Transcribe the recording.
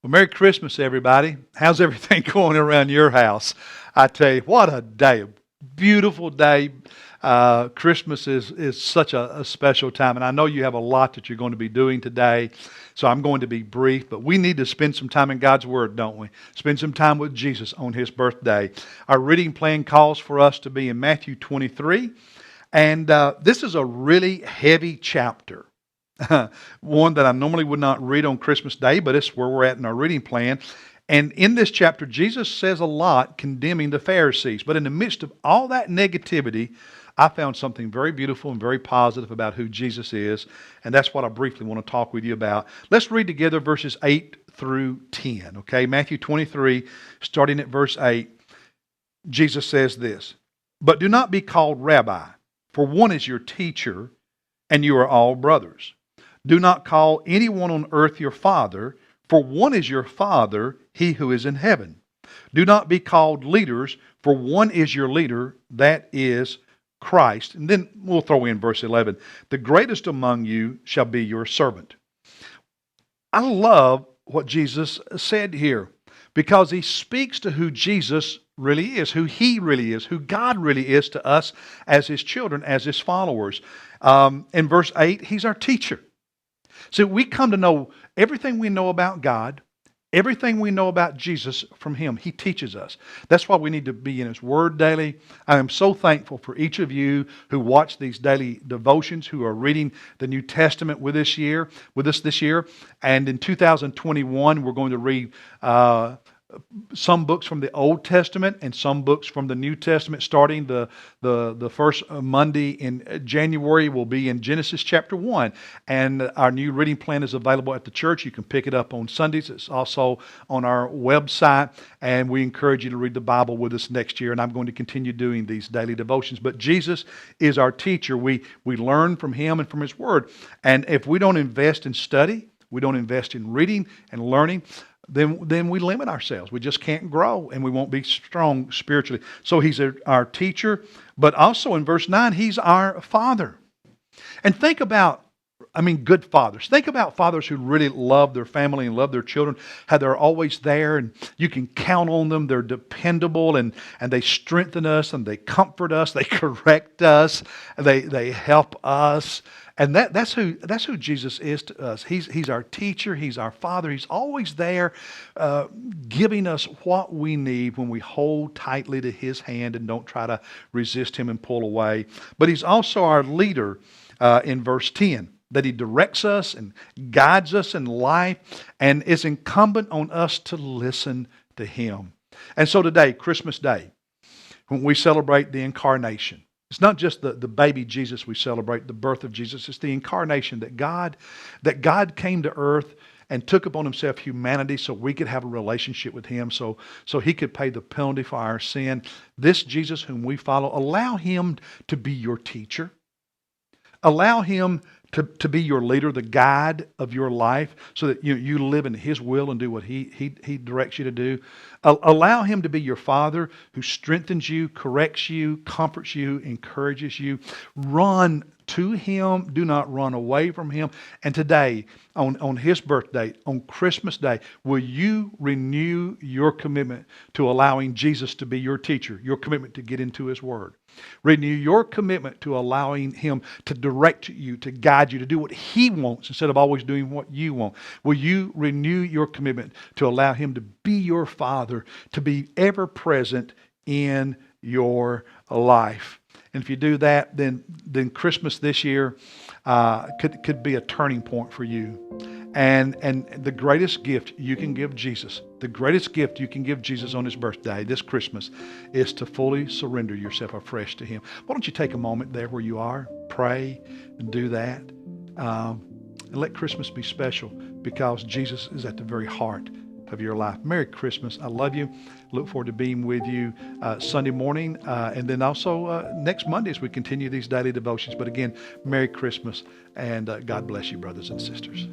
Well, Merry Christmas, everybody. How's everything going around your house? I tell you, what a day. A beautiful day. Christmas is such a special time, and I know you have a lot that you're going to be doing today, so I'm going to be brief, but we need to spend some time in God's Word, don't we? Spend some time with Jesus on His birthday. Our reading plan calls for us to be in Matthew 23, and this is a really heavy chapter. One that I normally would not read on Christmas Day, but it's where we're at in our reading plan. And in this chapter, Jesus says a lot condemning the Pharisees. But in the midst of all that negativity, I found something very beautiful and very positive about who Jesus is. And that's what I briefly want to talk with you about. Let's read together verses 8 through 10. Okay, Matthew 23, starting at verse 8, Jesus says this, "But do not be called Rabbi, for one is your teacher, and you are all brothers. Do not call anyone on earth your father, for one is your Father, He who is in heaven. Do not be called leaders, for one is your leader, that is Christ." And then we'll throw in verse 11. "The greatest among you shall be your servant." I love what Jesus said here because He speaks to who Jesus really is, who He really is, who God really is to us as His children, as His followers. In verse 8, He's our teacher. So we come to know everything we know about God, everything we know about Jesus from Him. He teaches us. That's why we need to be in His Word daily. I am so thankful for each of you who watch these daily devotions, who are reading the New Testament with us this year. And in 2021, we're going to read some books from the Old Testament and some books from the New Testament. Starting the first Monday in January will be in Genesis chapter 1. And our new reading plan is available at the church. You can pick it up on Sundays. It's also on our website. And we encourage you to read the Bible with us next year. And I'm going to continue doing these daily devotions. But Jesus is our teacher. We learn from Him and from His Word. And if we don't invest in study, we don't invest in reading and learning, then we limit ourselves. We just can't grow and we won't be strong spiritually. So He's our teacher, but also in verse 9, He's our Father. And think about, good fathers. Think about fathers who really love their family and love their children, how they're always there and you can count on them. They're dependable and they strengthen us and they comfort us. They correct us. They help us. And that's who Jesus is to us. He's our teacher. He's our Father. He's always there giving us what we need when we hold tightly to His hand and don't try to resist Him and pull away. But He's also our leader in verse 10, that He directs us and guides us in life, and it's incumbent on us to listen to Him. And so today, Christmas Day, when we celebrate the Incarnation, it's not just the baby Jesus we celebrate, the birth of Jesus. It's the incarnation that God came to earth and took upon Himself humanity so we could have a relationship with Him, so He could pay the penalty for our sin. This Jesus whom we follow, allow Him to be your teacher. Allow Him to be your leader, the guide of your life, so that you live in His will and do what He directs you to do. Allow Him to be your Father who strengthens you, corrects you, comforts you, encourages you. Run to Him. Do not run away from Him. And today, on His birthday, on Christmas Day, will you renew your commitment to allowing Jesus to be your teacher, your commitment to get into His Word? Renew your commitment to allowing Him to direct you, to guide you, to do what He wants instead of always doing what you want. Will you renew your commitment to allow Him to be your Father, to be ever present in your life? And if you do that, then Christmas this year could be a turning point for you. And the greatest gift you can give Jesus, the greatest gift you can give Jesus on His birthday, this Christmas, is to fully surrender yourself afresh to Him. Why don't you take a moment there where you are, pray and do that. And let Christmas be special because Jesus is at the very heart of your life. Merry Christmas. I love you. Look forward to being with you Sunday morning and then also next Monday as we continue these daily devotions. But again, Merry Christmas and God bless you, brothers and sisters.